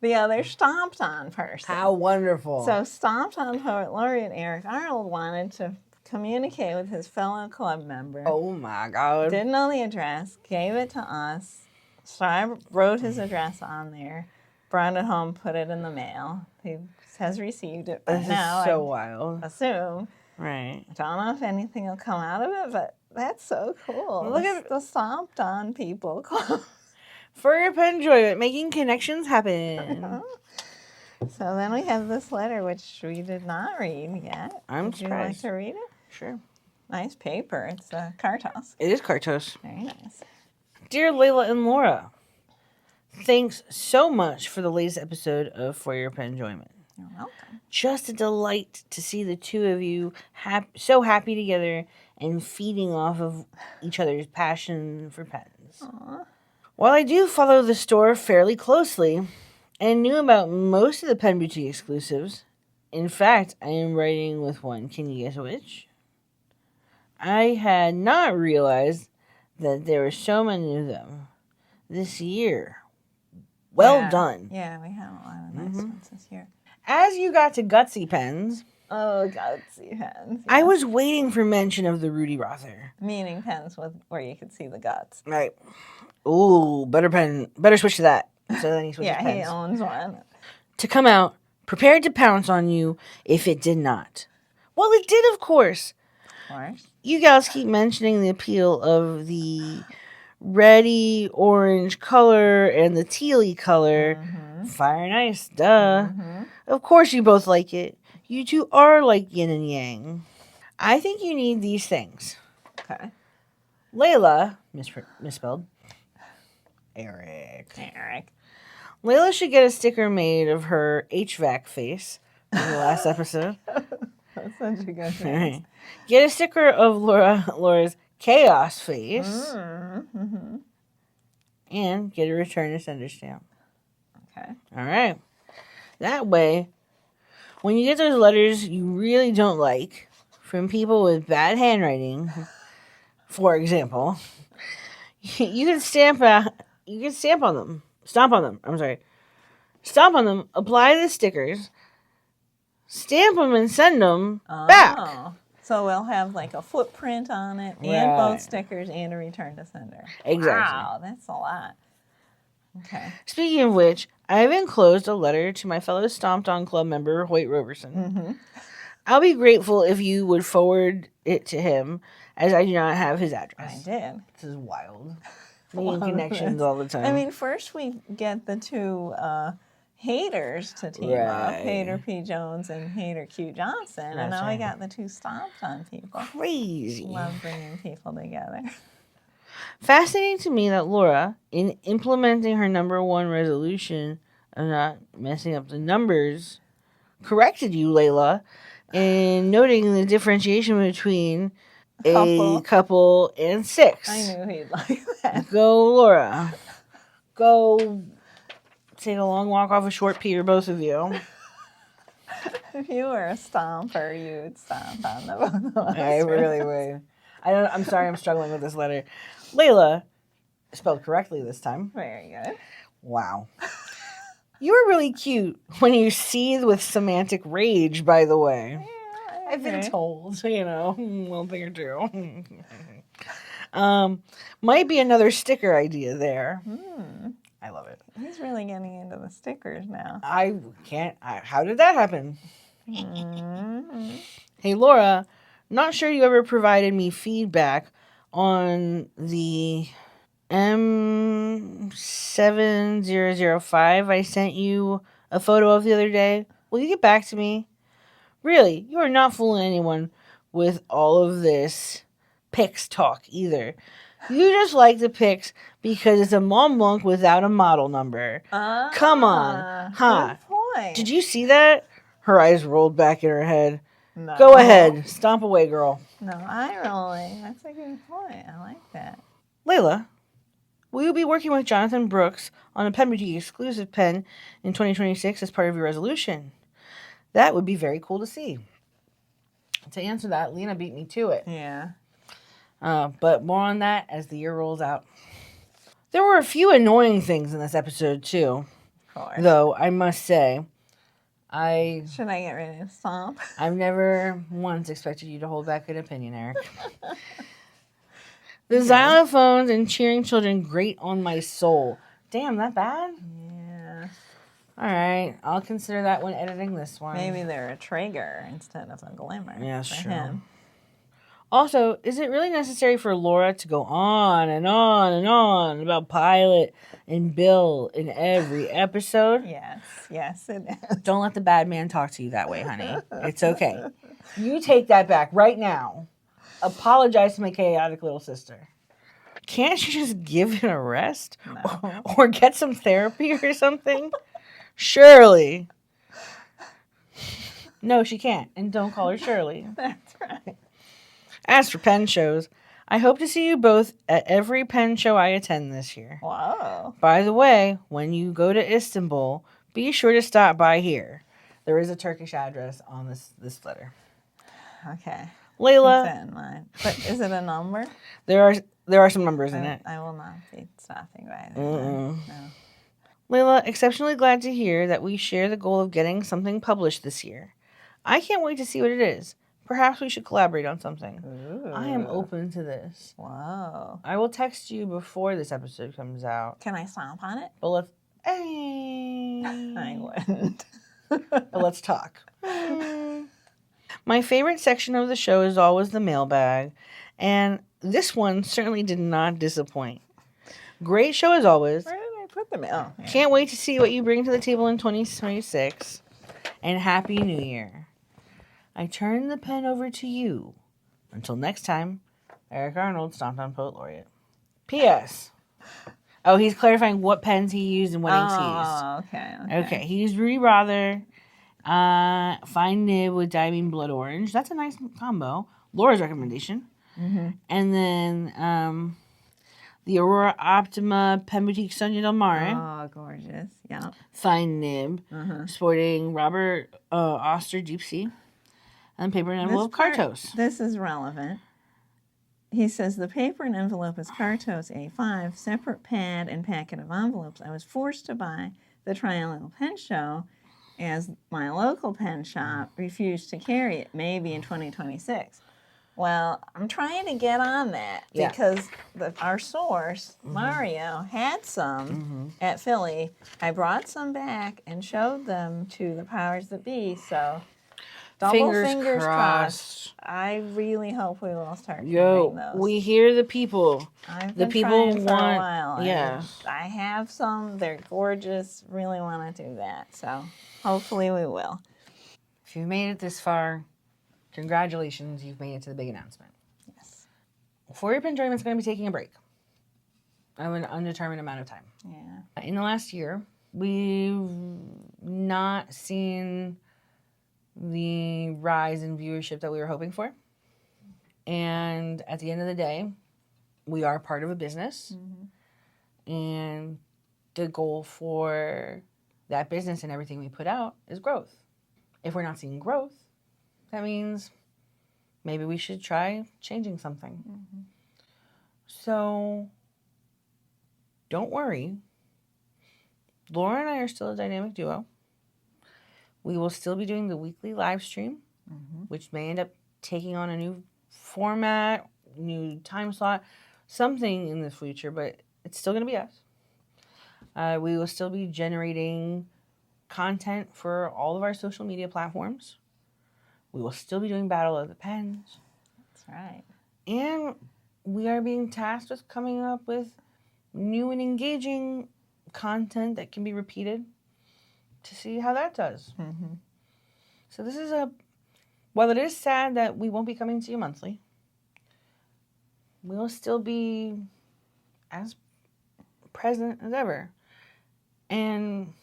the other stomped on person. How wonderful. So stomped on Poet Laureate Eric Arnold wanted to communicate with his fellow club member. Oh my God. Didn't know the address, gave it to us. So I wrote his address on there, brought it home, put it in the mail. He has received it, but This now is so I wild. assume. Right. I don't know if anything will come out of it, but that's so cool. Look at the stomped on people club. For Your Penjoyment, making connections happen. So then we have this letter, which we did not read yet. I'm Would you like surprised. to read it? Sure. Nice paper. It's Cartos. It is Cartos. Very nice. Dear Leila and Laura, thanks so much for the latest episode of For Your Penjoyment. You're welcome. Just a delight to see the two of you so happy together and feeding off of each other's passion for pens. Aww. While I do follow the store fairly closely and knew about most of the Pen Boutique exclusives, in fact, I am writing with one. Can you guess which? I had not realized that there were so many of them this year. Well done. Yeah, we had a lot of nice ones this year. As you got to Gutsy pens, Oh, gutsy pens. I was waiting for mention of the Rudy Rother. Meaning pens where you could see the guts. Right. Ooh, better switch to that. So then he switches Yeah, pens. he owns one. To come out, prepared to pounce on you if it did not. Well, it did, of course. Of course. You gals keep mentioning the appeal of the reddy orange color and the tealy color. Fire and ice, duh. Of course you both like it. You two are like yin and yang. I think you need these things. Okay. Leila, misspelled. Eric. Leila should get a sticker made of her HVAC face in the last episode. That's such a good thing. Right. Get a sticker of Laura's chaos face. And get a return to sender stamp. Okay. All right. That way, when you get those letters you really don't like from people with bad handwriting, for example, you can stamp on them. Stomp on them. I'm sorry. Stomp on them, apply the stickers, stamp them, and send them back. So we'll have like a footprint on it and Right. both stickers and a return to sender. Exactly. Wow, that's a lot. Okay. Speaking of which, I have enclosed a letter to my fellow Stomped On Club member, Hoyt Roberson. I'll be grateful if you would forward it to him, as I do not have his address. I did. This is wild. Making connections all the time. I mean, first we get the two haters to team up, Right. Hater P. Jones and Hater Q. Johnson, and That's now right. we got the two Stomped On people. Crazy. Love bringing people together. Fascinating to me that Laura, in implementing her number one resolution of not messing up the numbers, corrected you, Leila, in noting the differentiation between a couple and six. I knew he'd like that. Go, Laura. Go take a long walk off a short pier, both of you. If you were a stomper, you would stomp on the both of us. I really would. I'm sorry, I'm struggling with this letter. Leila, spelled correctly this time. Very good. Wow. You were really cute when you seethe with semantic rage, by the way. Yeah, I've been agree. told, one thing or two. Might be another sticker idea there. I love it. He's really getting into the stickers now. How did that happen? Hey, Laura, not sure you ever provided me feedback on the M7005 I sent you a photo of the other day. Will you get back to me? Really, you are not fooling anyone with all of this pics talk either. You just like the pics because it's a Mont Blanc without a model number. Come on. Huh? Good point. Did you see that? Her eyes rolled back in her head. No. Go ahead. Stomp away, girl. No, eye rolling. That's a good point. I like that. Leila, will you be working with Jonathan Brooks on a Pen Boutique exclusive pen in 2026 as part of your resolution? That would be very cool to see. To answer that, Lena beat me to it. Yeah. But more on that as the year rolls out. There were a few annoying things in this episode, too. Of course. Though, I must say, Should I get ready to stomp? I've never once expected you to hold back an opinion, Eric. The xylophones and cheering children grate on my soul. Damn, that bad? Yeah. All right, I'll consider that when editing this one. Maybe they're a Traeger instead of a Glimmer. Yeah, for sure. him. Also, is it really necessary for Laura to go on and on and on about Pilot and Bill in every episode? Yes, it is. Don't let the bad man talk to you that way, honey. It's okay. You take that back right now. Apologize to my chaotic little sister. Can't you just give it a rest? No. Or get some therapy or something? Shirley. No, she can't. And don't call her Shirley. That's right. As for pen shows, I hope to see you both at every pen show I attend this year. Whoa. By the way, when you go to Istanbul, be sure to stop by here. There is a Turkish address on this letter. Okay. Leila, Keep that in mind. But is it a number? there are some numbers in it. I will not be stopping by there. Mm-mm. No. Leila, exceptionally glad to hear that we share the goal of getting something published this year. I can't wait to see what it is. Perhaps we should collaborate on something. Ooh. I am open to this. Whoa. I will text you before this episode comes out. Can I stomp on it? But let's... Hey. I wouldn't. But let's talk. My favorite section of the show is always the mailbag, and this one certainly did not disappoint. Great show as always. Where did I put the mail? Yeah. Can't wait to see what you bring to the table in 2026. And Happy New Year. I turn the pen over to you. Until next time, Eric Arnold, Stomped On Poet Laureate. P.S. Oh, he's clarifying what pens he used and what inks he used. Okay, he used Rudy Rother, Fine Nib with Diamine Blood Orange. That's a nice combo. Laura's recommendation. Mm-hmm. And then the Aurora Optima Pen Boutique Sonia Del Mare. Oh, gorgeous. Yeah. Fine Nib, sporting Robert Oster Deep Sea, and paper and envelope Cartos. This is relevant. He says the paper and envelope is Cartos A5, separate pad and packet of envelopes. I was forced to buy the Triangle Pen Show as my local pen shop refused to carry it, maybe in 2026. Well, I'm trying to get on that because our source, Mario, had some at Philly. I brought some back and showed them to the powers that be, so double fingers crossed. I really hope we will start carrying those. We hear the people. I've the been people trying want, for a while. Yeah. I have some. They're gorgeous. Really want to do that. So hopefully we will. If you've made it this far, congratulations. You've made it to the big announcement. Yes. For Your Penjoyment is going to be taking a break of an undetermined amount of time. Yeah. In the last year, we've not seen the rise in viewership that we were hoping for. And at the end of the day, we are part of a business. And the goal for that business and everything we put out is growth. If we're not seeing growth, that means maybe we should try changing something. So don't worry. Laura and I are still a dynamic duo. We will still be doing the weekly live stream, which may end up taking on a new format, new time slot, something in the future, but it's still going to be us. We will still be generating content for all of our social media platforms. We will still be doing Battle of the Pens. That's right. And we are being tasked with coming up with new and engaging content that can be repeated to see how that does. So this is a while it is sad that we won't be coming to you monthly, we'll still be as present as ever. And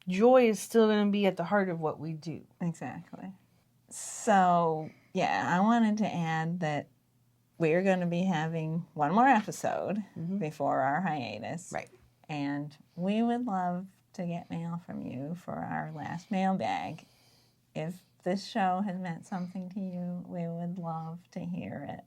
joy is still going to be at the heart of what we do. Exactly. So, yeah, I wanted to add that we're going to be having one more episode before our hiatus. Right. And we would love to get mail from you for our last mailbag. If this show has meant something to you, we would love to hear it.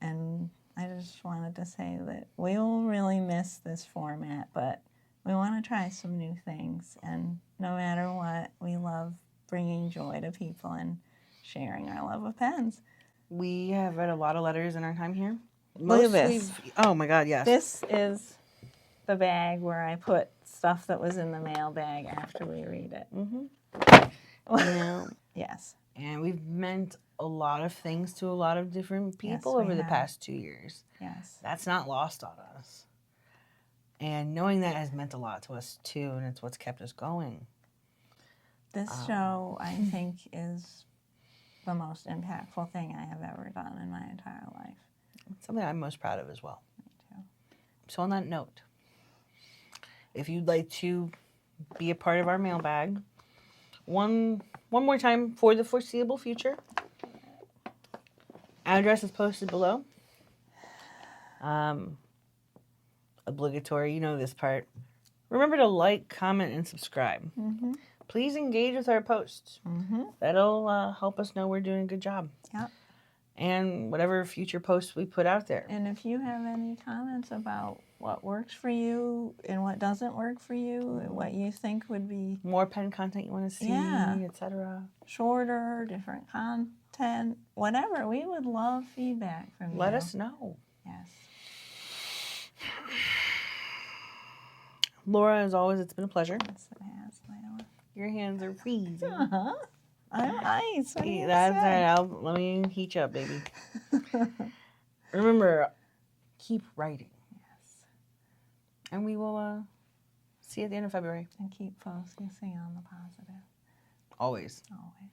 And I just wanted to say that we will really miss this format, but we want to try some new things. And no matter what, we love bringing joy to people and sharing our love of pens. We have read a lot of letters in our time here. Look at this. Oh my God, yes. This is the bag where I put stuff that was in the mailbag after we read it. Yes. And we've meant a lot of things to a lot of different people over the past 2 years. Yes. That's not lost on us. And knowing that has meant a lot to us too, and it's what's kept us going. This show, I think, is the most impactful thing I have ever done in my entire life. It's something I'm most proud of as well. Me too. So on that note, if you'd like to be a part of our mailbag, one more time for the foreseeable future, address is posted below. Obligatory, you know this part. Remember to like, comment, and subscribe. Please engage with our posts. That'll help us know we're doing a good job. Yep. And whatever future posts we put out there. And if you have any comments about what works for you and what doesn't work for you, what you think would be More pen content you want to see, etc. shorter, different content, whatever, we would love feedback from you. Let us know. Yes. Laura, as always, it's been a pleasure. Yes, it has, Leila. Your hands are freezing. I'm ice. What do you That's say? right. Let me heat you up, baby. Remember, keep writing. Yes. And we will see you at the end of February. And keep focusing on the positive. Always. Always.